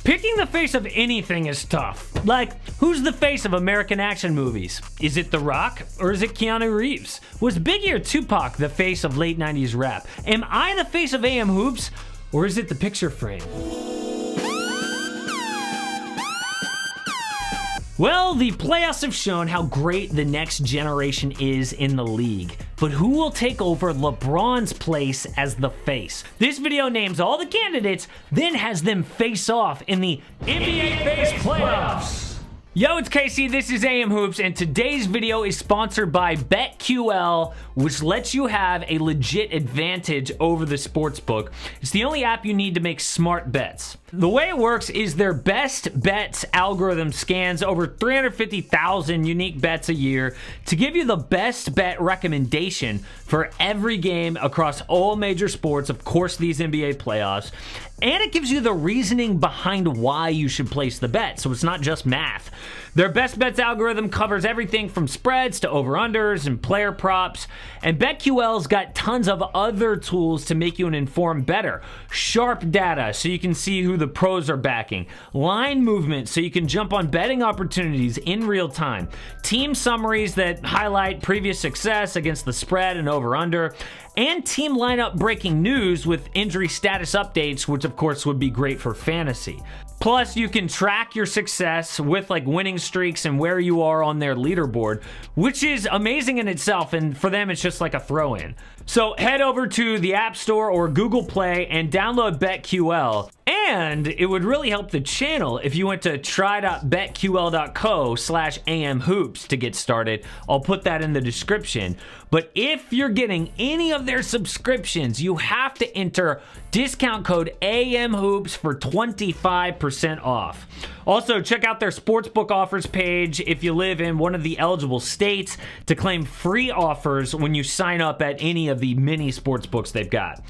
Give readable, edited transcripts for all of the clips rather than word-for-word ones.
Picking the face of anything is tough. Like, who's the face of American action movies? Is it The Rock or is it Keanu Reeves? Was Biggie or Tupac the face of late 90s rap? Am I the face of AM Hoops or is it the picture frame? Well, the playoffs have shown how great the next generation is in the league. But who will take over LeBron's place as the face? This video names all the candidates, then has them face off in the NBA Face Playoffs. Yo, it's Casey, this is AM Hoops, and today's video is sponsored by BetQL, which lets you have a legit advantage over the sportsbook. It's the only app you need to make smart bets. The way it works is their best bets algorithm scans over 350,000 unique bets a year to give you the best bet recommendation for every game across all major sports, of course these NBA playoffs, and it gives you the reasoning behind why you should place the bet, so it's not just math. Their best bets algorithm covers everything from spreads to over-unders and player props, and BetQL's got tons of other tools to make you an informed bettor. Sharp data so you can see who the pros are backing, line movement so you can jump on betting opportunities in real time, team summaries that highlight previous success against the spread and over-under, and team lineup breaking news with injury status updates, which of course would be great for fantasy. Plus, you can track your success with like winning streaks and where you are on their leaderboard, which is amazing in itself, and for them it's just like a throw-in. So head over to the App Store or Google Play and download BetQL. And it would really help the channel if you went to try.betql.co/amhoops to get started. I'll put that in the description. But if you're getting any of their subscriptions, you have to enter discount code AMHOOPS for 25% off. Also, check out their sportsbook offers page if you live in one of the eligible states to claim free offers when you sign up at any of the mini sportsbooks they've got.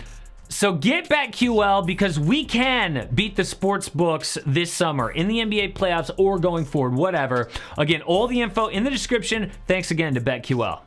So get BetQL because we can beat the sports books this summer in the NBA playoffs or going forward, whatever. Again, all the info in the description. Thanks again to BetQL.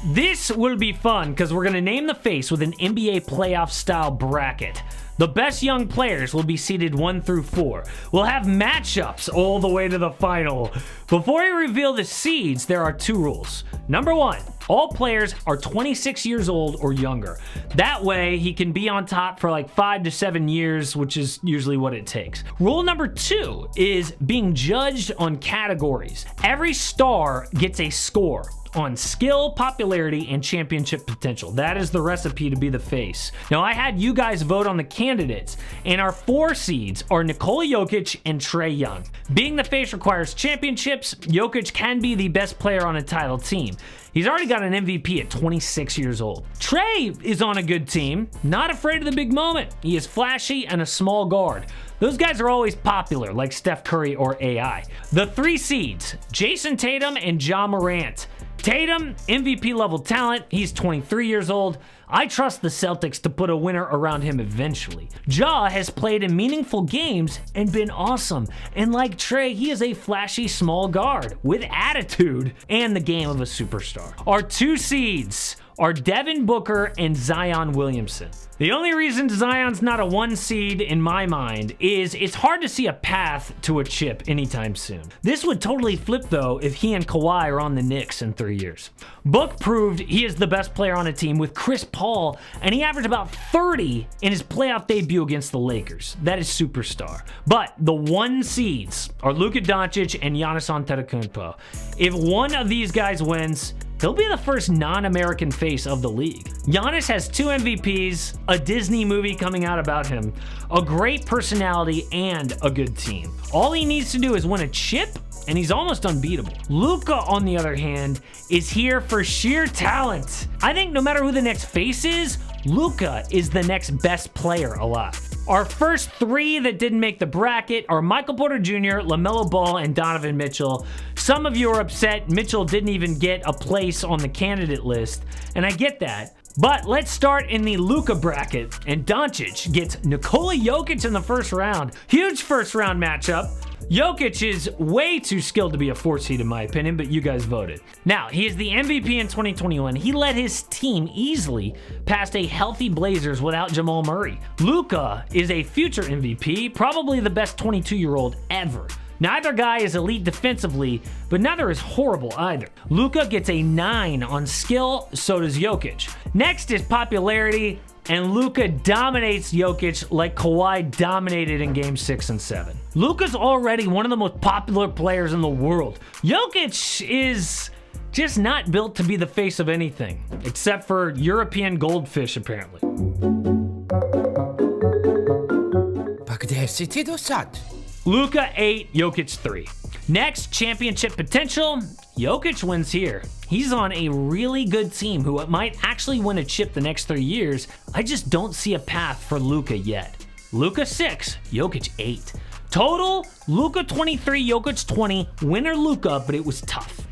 This will be fun because we're going to name the face with an NBA playoff style bracket. The best young players will be seeded 1 through 4. We'll have matchups all the way to the final. Before we reveal the seeds, there are 2 rules. Number 1, all players are 26 years old or younger. That way, he can be on top for like 5 to 7 years, which is usually what it takes. Rule number 2 is being judged on categories. Every star gets a score on skill, popularity, and championship potential. That is the recipe to be the face. Now, I had you guys vote on the candidates, and our 4 seeds are Nikola Jokic and Trae Young. Being the face requires championships. Jokic can be the best player on a title team. He's already got an MVP at 26 years old. Trae is on a good team, not afraid of the big moment. He is flashy and a small guard. Those guys are always popular, like Steph Curry or AI. The 3 seeds, Jason Tatum and Ja Morant. Tatum, MVP level talent, he's 23 years old. I trust the Celtics to put a winner around him eventually. Ja has played in meaningful games and been awesome. And like Trae, he is a flashy small guard with attitude and the game of a superstar. Our 2 seeds are Devin Booker and Zion Williamson. The only reason Zion's not a 1 seed in my mind is it's hard to see a path to a chip anytime soon. This would totally flip though if he and Kawhi are on the Knicks in 3 years. Book proved he is the best player on a team with Chris Paul, and he averaged about 30 in his playoff debut against the Lakers. That is superstar. But the 1 seeds are Luka Doncic and Giannis Antetokounmpo. If one of these guys wins, he'll be the first non-American face of the league. Giannis has 2 MVPs, a Disney movie coming out about him, a great personality, and a good team. All he needs to do is win a chip, and he's almost unbeatable. Luka, on the other hand, is here for sheer talent. I think no matter who the next face is, Luka is the next best player alive. Our first 3 that didn't make the bracket are Michael Porter Jr., LaMelo Ball, and Donovan Mitchell. Some of you are upset Mitchell didn't even get a place on the candidate list, and I get that. But let's start in the Luka bracket, and Doncic gets Nikola Jokic in the first round. Huge first round matchup. Jokic is way too skilled to be a 4 seed in my opinion, but you guys voted. Now, he is the MVP in 2021. He led his team easily past a healthy Blazers without Jamal Murray. Luka is a future MVP, probably the best 22-year-old ever. Neither guy is elite defensively, but neither is horrible either. Luka gets a 9 on skill, so does Jokic. Next is popularity, and Luka dominates Jokic like Kawhi dominated in Game 6 and 7. Luka's already one of the most popular players in the world. Jokic is just not built to be the face of anything, except for European goldfish, apparently. Luka 8, Jokic 3. Next, championship potential. Jokic wins here. He's on a really good team who might actually win a chip the next 3 years. I just don't see a path for Luka yet. Luka 6, Jokic 8. Total, Luka 23, Jokic 20. Winner Luka, but it was tough.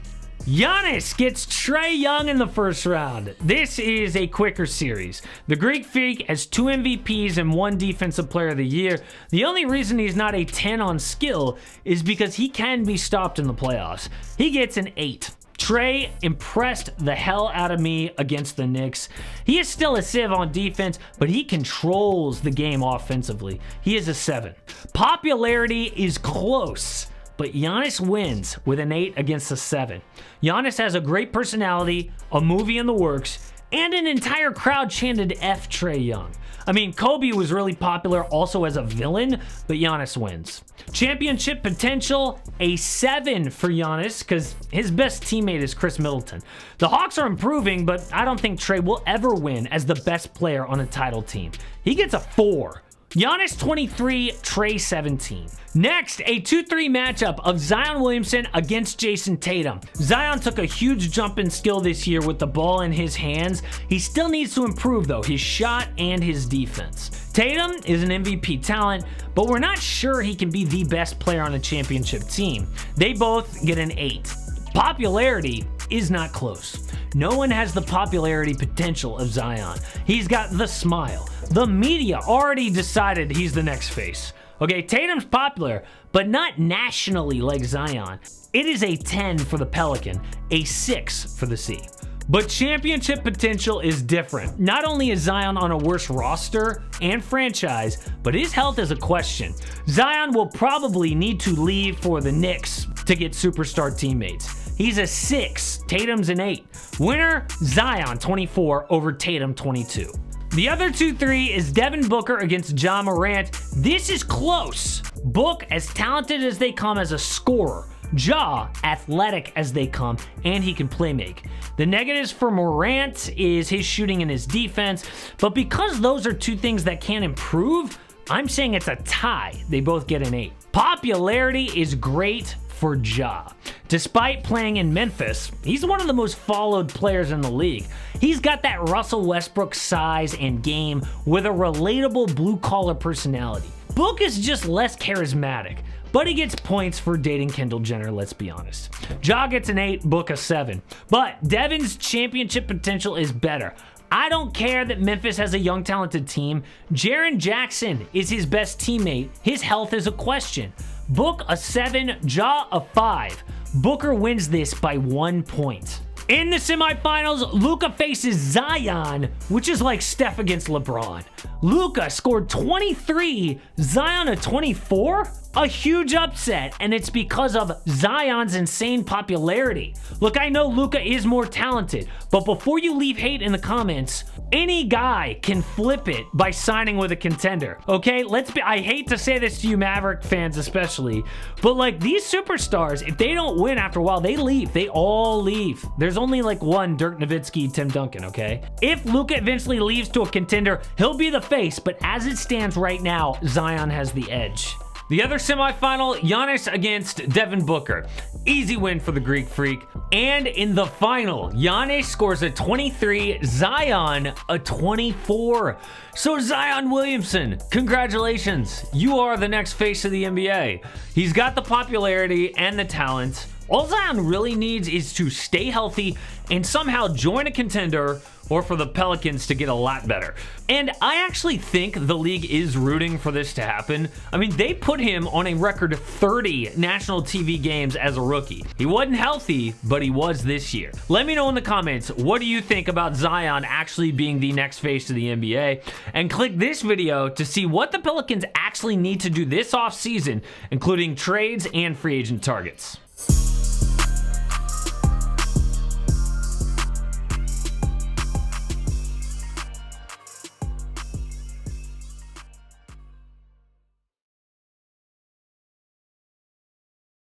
Giannis gets Trae Young in the first round. This is a quicker series. The Greek Freak has 2 MVPs and 1 Defensive Player of the Year. The only reason he's not a 10 on skill is because he can be stopped in the playoffs. He gets an 8. Trae impressed the hell out of me against the Knicks. He is still a sieve on defense, but he controls the game offensively. He is a 7. Popularity is close, but Giannis wins with an 8 against a 7. Giannis has a great personality, a movie in the works, and an entire crowd chanted F Trae Young. I mean, Kobe was really popular also as a villain, but Giannis wins. Championship potential, a 7 for Giannis because his best teammate is Chris Middleton. The Hawks are improving, but I don't think Trae will ever win as the best player on a title team. He gets a 4. Giannis 23, Trae 17. Next, a 2-3 matchup of Zion Williamson against Jason Tatum. Zion took a huge jump in skill this year with the ball in his hands. He still needs to improve though, his shot and his defense. Tatum is an MVP talent, but we're not sure he can be the best player on a championship team. They both get an 8. Popularity is not close. No one has the popularity potential of Zion. He's got the smile. The media already decided he's the next face. Okay, Tatum's popular, but not nationally like Zion. It is a 10 for the Pelican, a 6 for the Sea. But championship potential is different. Not only is Zion on a worse roster and franchise, but his health is a question. Zion will probably need to leave for the Knicks to get superstar teammates. He's a 6, Tatum's an 8. Winner, Zion 24 over Tatum 22. The other 2-3 is Devin Booker against Ja Morant. This is close. Book as talented as they come as a scorer. Ja athletic as they come, and he can play make. The negatives for Morant is his shooting and his defense, but because those are 2 things that can improve, I'm saying it's a tie. They both get an 8. Popularity is great for Ja. Despite playing in Memphis, he's one of the most followed players in the league. He's got that Russell Westbrook size and game with a relatable blue-collar personality. Book is just less charismatic, but he gets points for dating Kendall Jenner, let's be honest. Ja gets an 8, Book a 7. But Devin's championship potential is better. I don't care that Memphis has a young, talented team. Jaren Jackson is his best teammate. His health is a question. Book a 7, Ja a 5. Booker wins this by 1 point. In the semifinals, Luka faces Zion, which is like Steph against LeBron. Luka scored 23, Zion a 24? A huge upset, and it's because of Zion's insane popularity. Look, I know Luka is more talented, but before you leave hate in the comments, any guy can flip it by signing with a contender, okay? I hate to say this to you Maverick fans especially, but like these superstars, if they don't win after a while, they leave. They all leave. There's only like one, Dirk Nowitzki, Tim Duncan, okay? If Luka eventually leaves to a contender, he'll be the face, but as it stands right now, Zion has the edge. The other semifinal, Giannis against Devin Booker. Easy win for the Greek Freak. And in the final, Giannis scores a 23, Zion a 24. So Zion Williamson, congratulations. You are the next face of the NBA. He's got the popularity and the talent, All Zion really needs is to stay healthy and somehow join a contender, or for the Pelicans to get a lot better. And I actually think the league is rooting for this to happen. I mean, they put him on a record 30 national TV games as a rookie. He wasn't healthy, but he was this year. Let me know in the comments, what do you think about Zion actually being the next face of the NBA? And click this video to see what the Pelicans actually need to do this offseason, including trades and free agent targets.